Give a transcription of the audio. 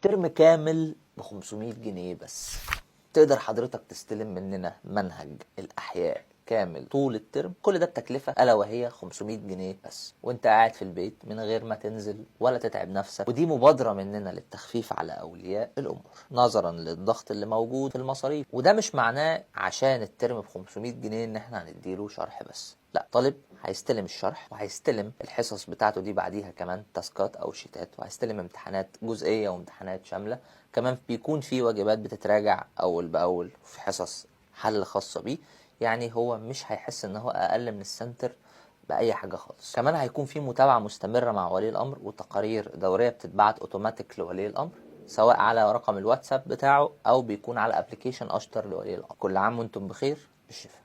ترم كامل ب 500 جنيه بس. تقدر حضرتك تستلم مننا منهج الأحياء كامل طول الترم، كل ده بتكلفة ألا وهي 500 جنيه بس، وانت قاعد في البيت من غير ما تنزل ولا تتعب نفسك. ودي مبادرة مننا للتخفيف على أولياء الأمور نظرا للضغط اللي موجود في المصاريف. وده مش معناه عشان الترم ب 500 جنيه ان احنا هنديله شرح بس، لا، طالب هيستلم الشرح وهيستلم الحصص بتاعته دي بعديها كمان تاسكات او شيتات، وهيستلم امتحانات جزئية وامتحانات شاملة. كمان بيكون في واجبات بتتراجع اول باول في حصص حل خاصة بيه. يعني هو مش هيحس ان هو اقل من السنتر بأي حاجة خالص. كمان هيكون في متابعة مستمرة مع ولي الأمر وتقارير دورية بتتبعت اوتوماتيك لولي الأمر، سواء على رقم الواتساب بتاعه أو بيكون على ابلكيشن أشطر لولي الأمر. كل عام وانتم بخير، بالشفاء.